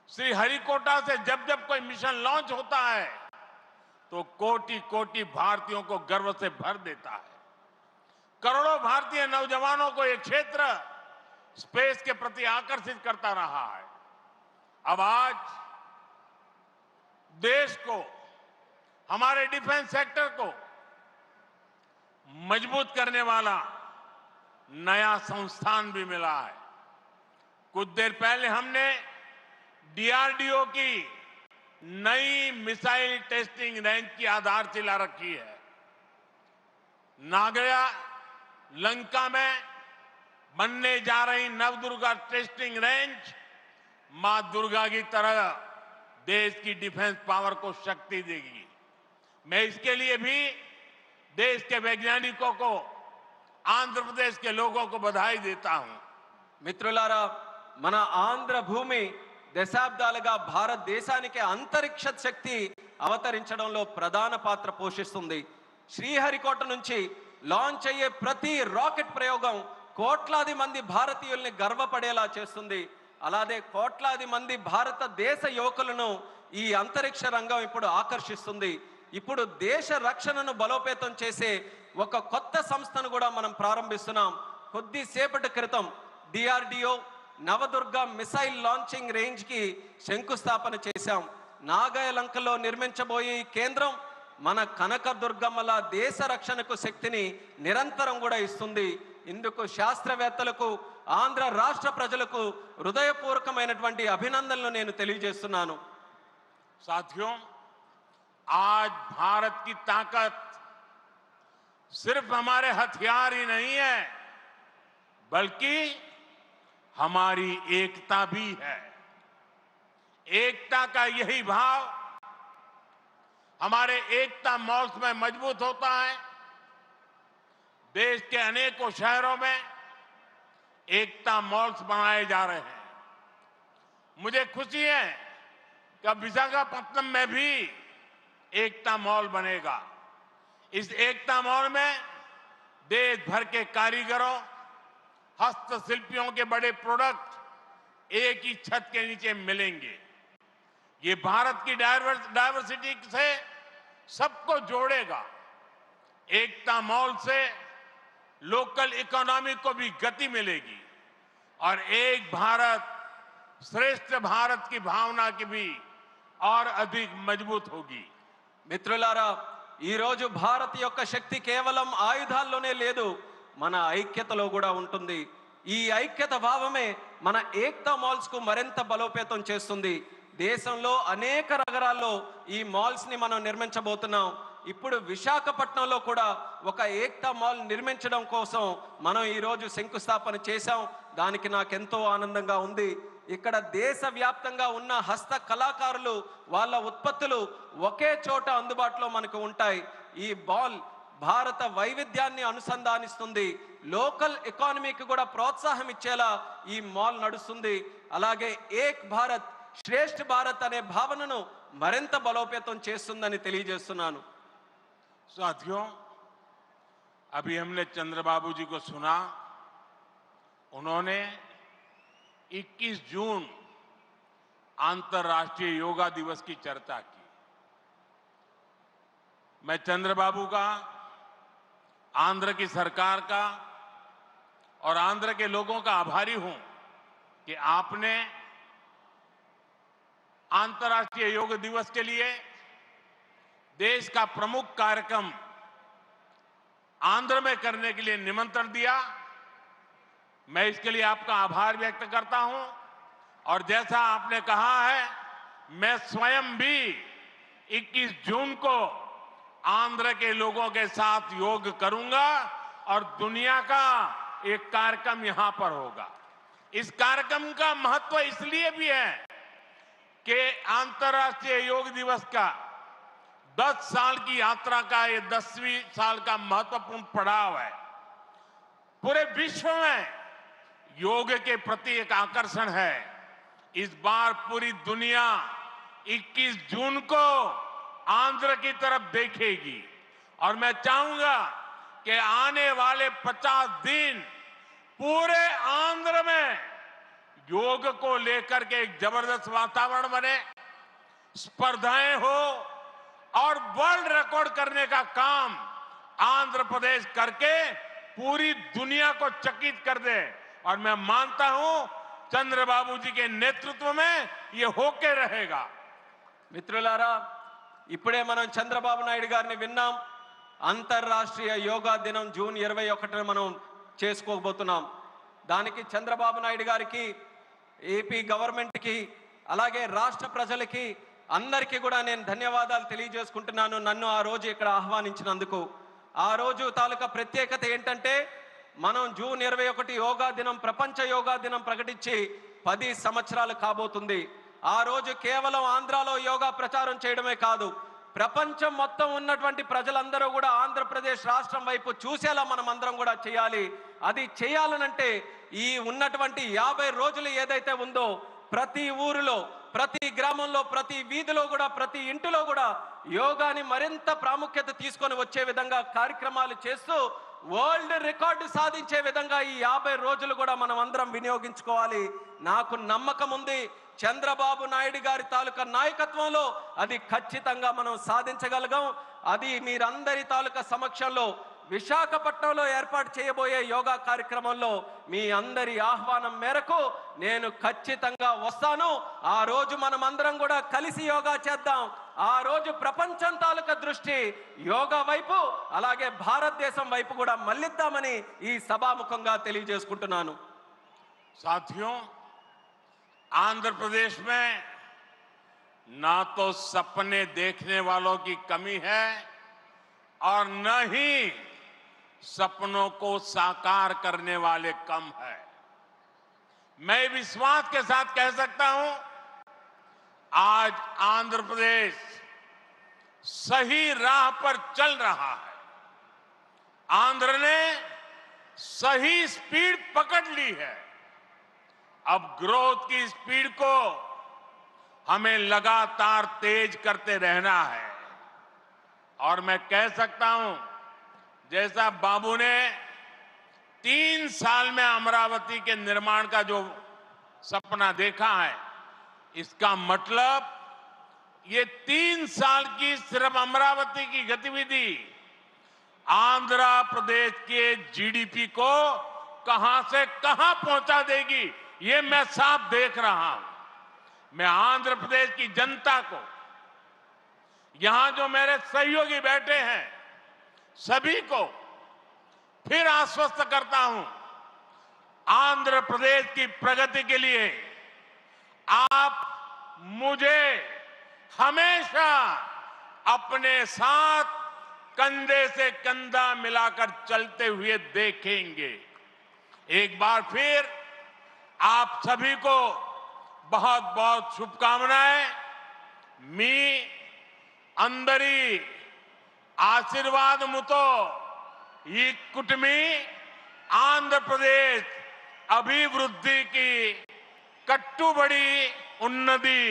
श्री हरिकोटा से जब जब कोई मिशन लॉन्च होता है तो कोटि कोटि भारतीयों को गर्व से भर देता है. करोड़ों भारतीय नौजवानों को यह क्षेत्र स्पेस के प्रति आकर्षित करता रहा है. अब आज देश को, हमारे डिफेंस सेक्टर को मजबूत करने वाला नया संस्थान भी मिला है. कुछ देर पहले हमने डीआरडीओ की नई मिसाइल टेस्टिंग रेंज की आधारशिला रखी है. नागया लंका में बनने जा रही नवदुर्गा टेस्टिंग रेंज मां दुर्गा की तरह देश की डिफेंस पावर को शक्ति देगी. मैं इसके लिए भी देश के वैज्ञानिकों को, आंध्र प्रदेश के लोगों को बधाई देता हूं. మిత్రులారా, మన ఆంధ్ర భూమి దశాబ్దాలుగా భారతదేశానికి అంతరిక్ష శక్తి అవతరించడంలో ప్రధాన పాత్ర పోషిస్తుంది. శ్రీహరికోట నుంచి లాంచ్ అయ్యే ప్రతి రాకెట్ ప్రయోగం కోట్లాది మంది భారతీయుల్ని గర్వపడేలా చేస్తుంది. అలాగే కోట్లాది మంది భారతదేశ యువకులను ఈ అంతరిక్ష రంగం ఇప్పుడు ఆకర్షిస్తుంది. ఇప్పుడు దేశ రక్షణను బలోపేతం చేసే ఒక కొత్త సంస్థను కూడా మనం ప్రారంభిస్తున్నాం. కొద్దిసేపటి క్రితం DRDO Navadurga missile launching range కి శంకుస్థాపన చేశాం. నాగాయలంకలో నిర్మించబోయే ఈ కేంద్రం మన కనకదుర్గమ్మల దేశ రక్షణకు శక్తిని నిరంతరం కూడా ఇస్తుంది. ఇందుకు శాస్త్రవేత్తలకు, ఆంధ్ర రాష్ట్ర ప్రజలకు హృదయపూర్వకమైనటువంటి అభినందనలు నేను తెలియజేస్తున్నాను. साथियों, आज भारत की ताकत सिर्फ हमारे हथियार ही नहीं है, बल्कि हमारी एकता भी है. एकता का यही भाव हमारे एकता मॉल्स में मजबूत होता है. देश के अनेकों शहरों में एकता मॉल्स बनाए जा रहे हैं. मुझे खुशी है कि अब विशाखापत्तनम में भी एकता मॉल बनेगा। इस एकता मॉल में देश भर के कारीगरों, हस्तशिल्पियों के बड़े प्रोडक्ट एक ही छत के नीचे मिलेंगे। ये भारत की डायवर्सिटी से सबको जोड़ेगा। एकता मॉल से लोकल इकोनॉमी को भी गति मिलेगी और एक भारत श्रेष्ठ भारत की भावना की भी और अधिक मजबूत होगी। మిత్రులారా, ఈ రోజు భారత్ యొక్క శక్తి కేవలం ఆయుధాల్లోనే లేదు, మన ఐక్యతలో కూడా ఉంటుంది. ఈ ఐక్యత భావమే మన ఏక్తా మాల్స్ కు మరింత బలోపేతం చేస్తుంది. దేశంలో అనేక నగరాల్లో ఈ మాల్స్ ని మనం నిర్మించబోతున్నాం. ఇప్పుడు విశాఖపట్నంలో కూడా ఒక ఏక్తా మాల్ నిర్మించడం కోసం మనం ఈ రోజు శంకుస్థాపన చేశాం. దానికి నాకెంతో ఆనందంగా ఉంది. ఇక్కడ దేశవ్యాప్తంగా ఉన్న హస్త కళాకారులు వాళ్ళ ఉత్పత్తులు ఒకే చోట అందుబాటులో మనకు ఉంటాయి. ఈ మాల్ భారత వైవిధ్యాన్ని అనుసంధానిస్తుంది. లోకల్ ఎకానమీకి కూడా ప్రోత్సాహం ఇచ్చేలా ఈ మాల్ నడుస్తుంది. అలాగే ఏక్ భారత్ శ్రేష్ఠ భారత్ అనే భావనను మరింత బలోపేతం చేస్తుందని తెలియజేస్తున్నాను. साथियों, अभी हमने चंद्रबाबू जी को सुना. उन्होंने 21 जून अंतर्राष्ट्रीय योगा दिवस की चर्चा की. मैं चंद्रबाबू का, आंध्र की सरकार का और आंध्र के लोगों का आभारी हूं कि आपने अंतर्राष्ट्रीय योग दिवस के लिए देश का प्रमुख कार्यक्रम आंध्र में करने के लिए निमंत्रण दिया. मैं इसके लिए आपका आभार व्यक्त करता हूं और जैसा आपने कहा है, मैं स्वयं भी 21 जून को आंध्र के लोगों के साथ योग करूंगा और दुनिया का एक कार्यक्रम यहां पर होगा. इस कार्यक्रम का महत्व इसलिए भी है कि अंतर्राष्ट्रीय योग दिवस का 10 साल की यात्रा का ये 10वीं साल का महत्वपूर्ण पड़ाव है. पूरे विश्व में योग के प्रति एक आकर्षण है. इस बार पूरी दुनिया 21 जून को आंध्र की तरफ देखेगी और मैं चाहूंगा कि आने वाले 50 दिन पूरे आंध्र में योग को लेकर के एक जबरदस्त वातावरण बने, स्पर्धाएं हो और वर्ल्ड रिकॉर्ड करने का काम आंध्र प्रदेश करके पूरी दुनिया को चकित कर दे. और मैं मानता हूं चंद्रबाबू जी के नेतृत्व में ये होके रहेगा. మిత్రులారా, ఇప్పుడే మనం చంద్రబాబు నాయుడు గారిని విన్నాం. అంతర్రాష్ట్రీయ యోగా దినం జూన్ 21న మనం చేసుకోబోతున్నాం. దానికి చంద్రబాబు నాయుడు గారికి, ఏపీ గవర్నమెంట్కి, అలాగే రాష్ట్ర ప్రజలకి అందరికీ కూడా నేను ధన్యవాదాలు తెలియజేసుకుంటున్నాను నన్ను ఆ రోజు ఇక్కడ ఆహ్వానించినందుకు. ఆ రోజు తాలూకా ప్రత్యేకత ఏంటంటే, మనం జూన్ 21 యోగా దినం, ప్రపంచ యోగా దినం ప్రకటించి 10 సంవత్సరాలు కాబోతుంది. ఆ రోజు కేవలం ఆంధ్రాలో యోగా ప్రచారం చేయడమే కాదు, ప్రపంచం మొత్తం ఉన్నటువంటి ప్రజలందరూ కూడా ఆంధ్రప్రదేశ్ రాష్ట్రం వైపు చూసేలా మనం అందరం కూడా చేయాలి. అది చేయాలనంటే ఈ ఉన్నటువంటి 50 రోజులు ఏదైతే ఉందో, ప్రతి ఊరిలో, ప్రతి గ్రామంలో, ప్రతి వీధిలో కూడా, ప్రతి ఇంటిలో కూడా యోగాని మరింత ప్రాముఖ్యత తీసుకొని వచ్చే విధంగా కార్యక్రమాలు చేస్తూ వరల్డ్ రికార్డు సాధించే విధంగా ఈ 50 రోజులు కూడా మనం అందరం వినియోగించుకోవాలి. నాకు నమ్మకం ఉంది, చంద్రబాబు నాయుడు గారి తాలూకా నాయకత్వంలో అది ఖచ్చితంగా మనం సాధించగలగం. అది మీరందరి తాలూకా సమక్షంలో విశాఖపట్నంలో ఏర్పాటు చేయబోయే యోగా కార్యక్రమంలో మీ అందరి ఆహ్వానం మేరకు నేను ఖచ్చితంగా వస్తాను. ఆ రోజు మనం అందరం కూడా కలిసి యోగా చేద్దాం. ఆ రోజు ప్రపంచం తాలూకా దృష్టి యోగా వైపు, అలాగే భారతదేశం వైపు కూడా మళ్ళిద్దామని ఈ సభాముఖంగా తెలియజేసుకుంటున్నాను. साथियों, आंध्र प्रदेश में ना तो सपने देखने वालों की कमी है और न ही सपनों को साकार करने वाले कम है. मैं विश्वास के साथ कह सकता हूं, आज आंध्र प्रदेश सही राह पर चल रहा है. आंध्र ने सही स्पीड पकड़ ली है. अब ग्रोथ की स्पीड को हमें लगातार तेज करते रहना है। और मैं कह सकता हूं, जैसा बाबू ने 3 साल में अमरावती के निर्माण का जो सपना देखा है, इसका मतलब ये 3 साल की सिर्फ अमरावती की गतिविधि आंध्र प्रदेश के जीडीपी को कहां से कहां पहुंचा देगी, ये मैं साफ देख रहा हूं। मैं आंध्र प्रदेश की जनता को, यहां जो मेरे सहयोगी बैठे हैं, सभी को फिर आश्वस्त करता हूं, आंध्र प्रदेश की प्रगति के लिए आप मुझे हमेशा अपने साथ कंधे से कंधा मिलाकर चलते हुए देखेंगे। एक बार फिर आप सभी को बहुत बहुत शुभकामनाएं। मी अंदरी आशीर्वाद मुतो ఈ కుటుంబీ ఆంధ్రప్రదేశ్ అభివృద్ధికి కట్టుబడి ఉన్నది।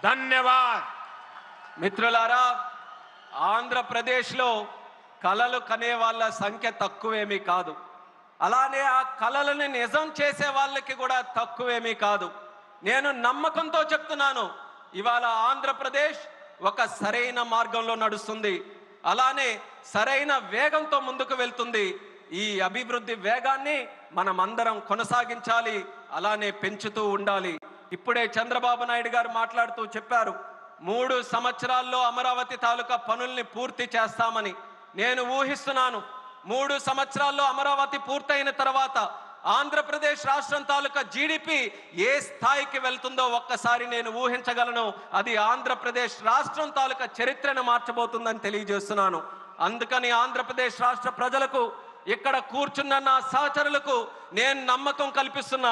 ధన్యవాద్। మిత్రులారా, ఆంధ్రప్రదేశ్లో కలలు కనే వాళ్ళ సంఖ్య తక్కువేమీ కాదు, అలానే ఆ కలలను నిజం చేసే వాళ్ళకి కూడా తక్కువేమీ కాదు। నేను నమ్మకంతో చెప్తున్నాను, ఇవాళ ఆంధ్రప్రదేశ్ ఒక సరైన మార్గంలో నడుస్తుంది, అలానే సరైన వేగంతో ముందుకు వెళ్తుంది। ఈ అభివృద్ధి వేగాన్ని మనం అందరం కొనసాగించాలి, అలానే పెంచుతూ ఉండాలి। ఇప్పుడే చంద్రబాబు నాయుడు గారు మాట్లాడుతూ చెప్పారు, 3 సంవత్సరాల్లో అమరావతి తాలూకా పనుల్ని పూర్తి చేస్తామని। నేను ఊహిస్తున్నాను, 3 సంవత్సరాల్లో అమరావతి పూర్తయిన తర్వాత ఆంధ్రప్రదేశ్ రాష్ట్రం తాలూకా జీడిపి ఏ స్థాయికి వెళ్తుందో ఒక్కసారి నేను ఊహించగలను। అది ఆంధ్రప్రదేశ్ రాష్ట్రం తాలూకా చరిత్రను మార్చబోతుందని తెలియజేస్తున్నాను। అందుకని ఆంధ్రప్రదేశ్ రాష్ట్ర ప్రజలకు, ఇక్కడ కూర్చున్న నా సహచరులకు నేను నమ్మకం కల్పిస్తున్నా,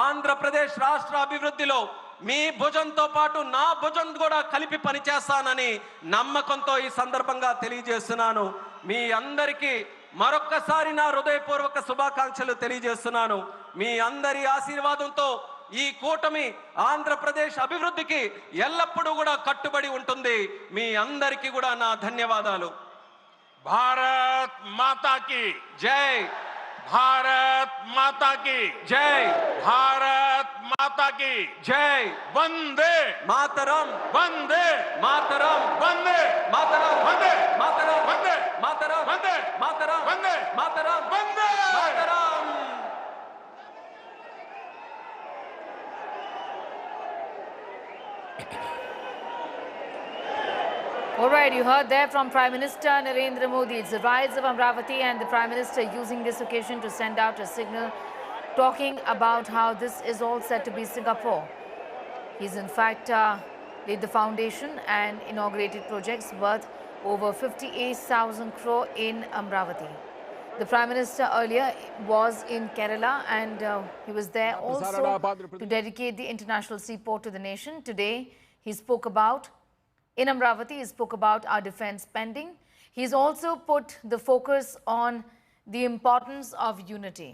ఆంధ్రప్రదేశ్ రాష్ట్ర అభివృద్ధిలో మీ భుజంతో పాటు నా భుజం కూడా కలిపి పనిచేస్తానని నమ్మకంతో ఈ సందర్భంగా తెలియజేస్తున్నాను। మీ అందరికీ మరొక్కసారి నా హృదయపూర్వక శుభాకాంక్షలు తెలియజేస్తున్నాను। మీ అందరి ఆశీర్వాదంతో ఈ కూటమి ఆంధ్రప్రదేశ్ అభివృద్ధికి ఎల్లప్పుడూ కూడా కట్టుబడి ఉంటుంది। మీ అందరికీ కూడా నా ధన్యవాదాలు। భారత్ మాతా की జై, भारत माता की జై, भारत माता की జై। वंदे మాతరం, वंदे మాతరం, वंदे మాతరం, वंदे మాతరం, वंदे మాతరం, वंदे మాతరం, वंदे మాతరం, वंदे మాతరం। All right, you heard there from Prime Minister Narendra Modi. It's the rise of Amravati, and the Prime Minister using this occasion to send out a signal talking about how this is all set to be Singapore. He's in fact laid the foundation and inaugurated projects worth over 58,000 crore in Amravati. The Prime Minister earlier was in Kerala, and he was there also to dedicate the international seaport to the nation. Today, he spoke about, in Amravati, he spoke about our defense spending. He's also put the focus on the importance of unity.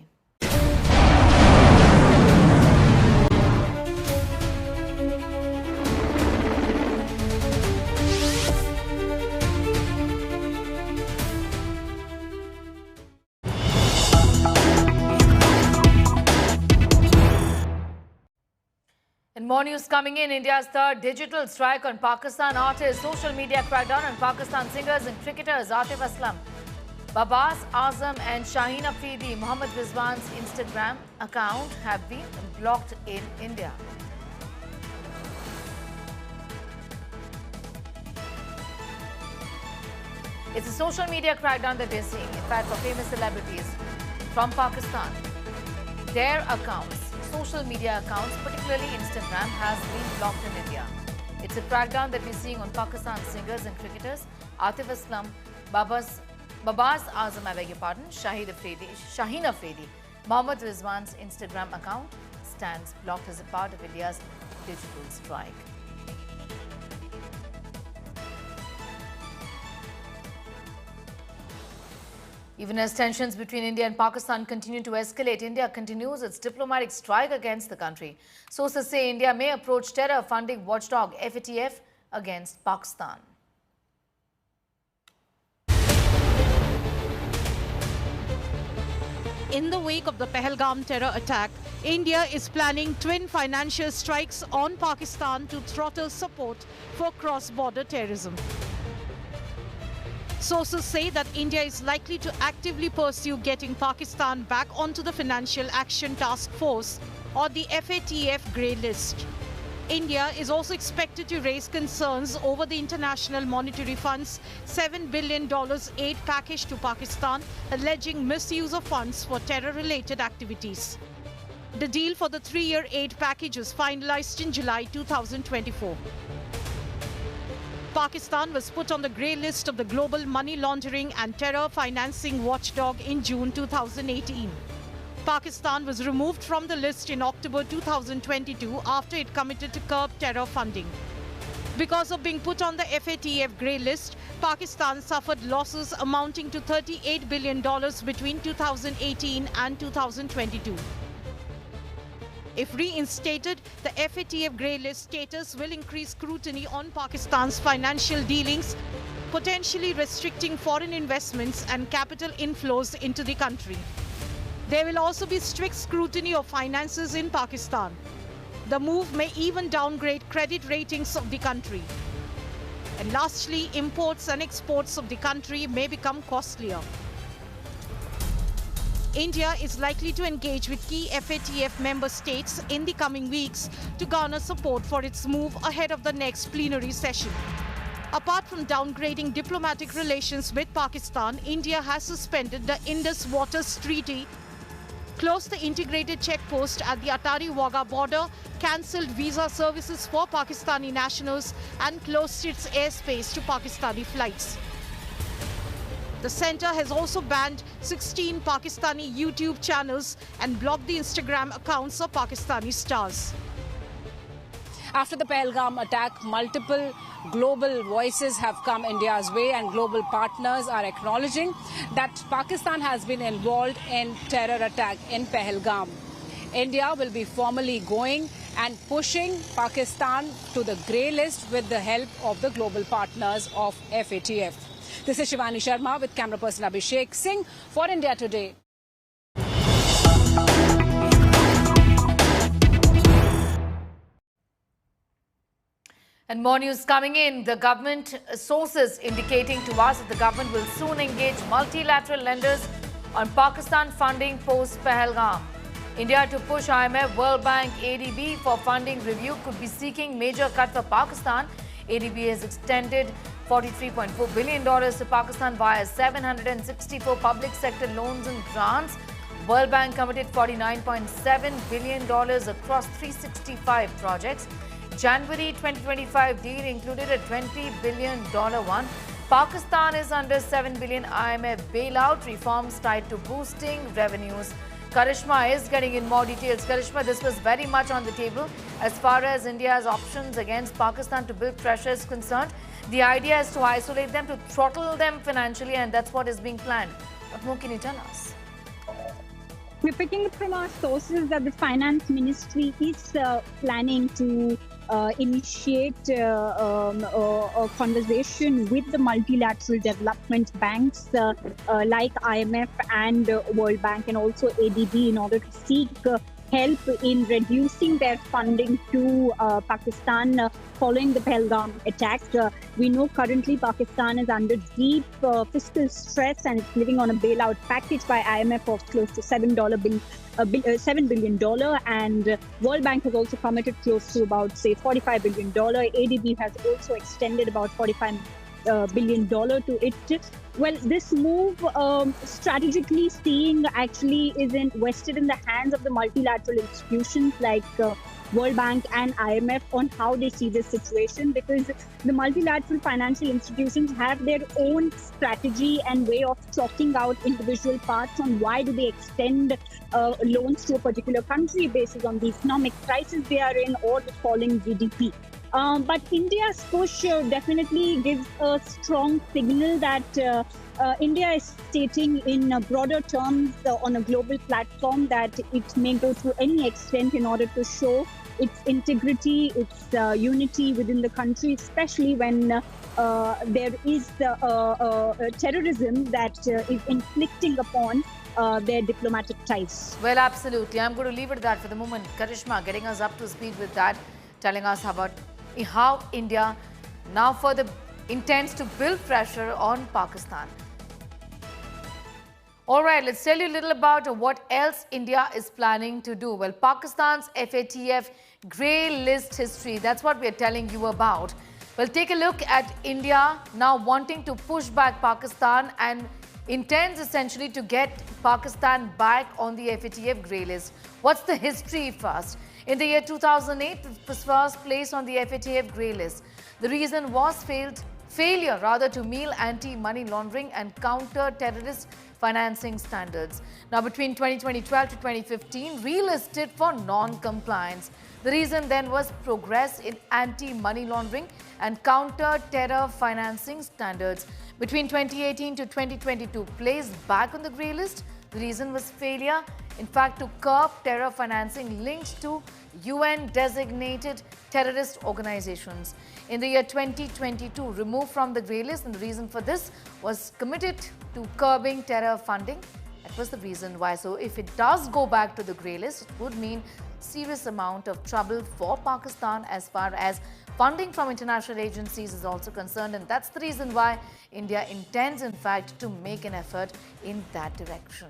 And more news coming in. India's third digital strike on Pakistan artists, social media crackdown on Pakistan singers and cricketers Atif Aslam, Babas Azam and Shaheen Afridi. Mohammad Rizwan's Instagram account have been blocked in India. It's a social media crackdown that we're seeing, in fact, for famous celebrities from Pakistan. Their accounts, social media accounts, particularly Instagram, has been blocked in India. It's a crackdown that we're seeing on Pakistan singers and cricketers Atif Aslam, Babas Azam, I beg your pardon, Shaheen Afridi. Mohammad Rizwan's Instagram account stands blocked as a part of India's digital strike. Even as tensions between India and Pakistan continue to escalate, India continues its diplomatic strike against the country. Sources say India may approach terror funding watchdog FATF against Pakistan. In the wake of the Pahalgam terror attack, India is planning twin financial strikes on Pakistan to throttle support for cross-border terrorism. Sources say that India is likely to actively pursue getting Pakistan back onto the Financial Action Task Force or the FATF grey list. India is also expected to raise concerns over the International Monetary Fund's $7 billion aid package to Pakistan, alleging misuse of funds for terror-related activities. The deal for the 3-year aid package was finalized in July 2024. Pakistan was put on the grey list of the Global Money Laundering and Terror Financing Watchdog in June 2018. Pakistan was removed from the list in October 2022 after it committed to curb terror funding. Because of being put on the FATF grey list, Pakistan suffered losses amounting to $38 billion between 2018 and 2022. If reinstated, the FATF grey list status will increase scrutiny on Pakistan's financial dealings, potentially restricting foreign investments and capital inflows into the country. There will also be strict scrutiny of finances in Pakistan. The move may even downgrade credit ratings of the country. And lastly, imports and exports of the country may become costlier. India is likely to engage with key FATF member states in the coming weeks to garner support for its move ahead of the next plenary session. Apart from downgrading diplomatic relations with Pakistan, India has suspended the Indus Waters Treaty, closed the integrated checkpost at the Atari Wagah border, cancelled visa services for Pakistani nationals, and closed its airspace to Pakistani flights. The centre has also banned 16 Pakistani YouTube channels and blocked the Instagram accounts of Pakistani stars. After the Pahalgam attack, multiple global voices have come India's way, and global partners are acknowledging that Pakistan has been involved in terror attack in Pahalgam. India will be formally going and pushing Pakistan to the grey list with the help of the global partners of FATF. This is Shivani Sharma with camera person Abhishek Singh for India Today. And more news coming in. The government sources indicating to us that the government will soon engage multilateral lenders on Pakistan funding post-Pahalgam. India to push IMF, World Bank, ADB for funding review could be seeking major cut for Pakistan. ADB has extended $43.4 billion to Pakistan via 764 public sector loans and grants. World Bank committed $49.7 billion across 365 projects. January 2025 deal included a $20 billion one. Pakistan is under $7 billion IMF bailout, reforms tied to boosting revenues. Karishma is getting in more details. Karishma, this was very much on the table as far as India's options against Pakistan to build pressure is concerned. The idea is to isolate them, to throttle them financially, and that's what is being planned. What more can you tell us? We're picking up from our sources that the Finance Ministry is planning to initiate a conversation with the multilateral development banks like IMF and World Bank and also ADB in order to seek help in reducing their funding to Pakistan following the Pahalgam attack. We know currently Pakistan is under deep fiscal stress and it's living on a bailout package by IMF of close to $7 billion, and World Bank has also committed close to about, say, $45 billion. ADB has also extended about $45 billion to it. Well, this move, strategically seeing, actually isn't vested in the hands of the multilateral institutions like World Bank and IMF on how they see this situation, because the multilateral financial institutions have their own strategy and way of chalking out individual parts on why do they extend loans to a particular country based on the economic crisis they are in or the falling GDP. But India's push definitely gives a strong signal that India is stating in broader terms on a global platform that it may go to any extent in order to show its integrity, its unity within the country, especially when there is terrorism that is inflicting upon their diplomatic ties. Well, absolutely. I'm going to leave it at that for the moment. Karishma getting us up to speed with that, telling us about how India now further intends to build pressure on Pakistan. All right, let's tell you a little about what else India is planning to do. Well, Pakistan's FATF grey list history, that's what we're telling you about. Well, take a look at India now wanting to push back Pakistan and intends essentially to get Pakistan back on the FATF grey list. What's the history first? In the year 2008, it was first placed on the FATF grey list. The reason was failure to meet anti-money laundering and counter-terrorist financing standards. Now, between 2012 to 2015, relisted for non-compliance. The reason then was progress in anti-money laundering and counter-terror financing standards. Between 2018 to 2022, placed back on the grey list. The reason was failure, in fact, to curb terror financing linked to UN-designated terrorist organizations. In the year 2022, removed from the grey list, and the reason for this was committed to curbing terror funding. That was the reason why. So if it does go back to the grey list, it would mean serious amount of trouble for Pakistan as far as funding from international agencies is also concerned, and that's the reason why India intends, in fact, to make an effort in that direction.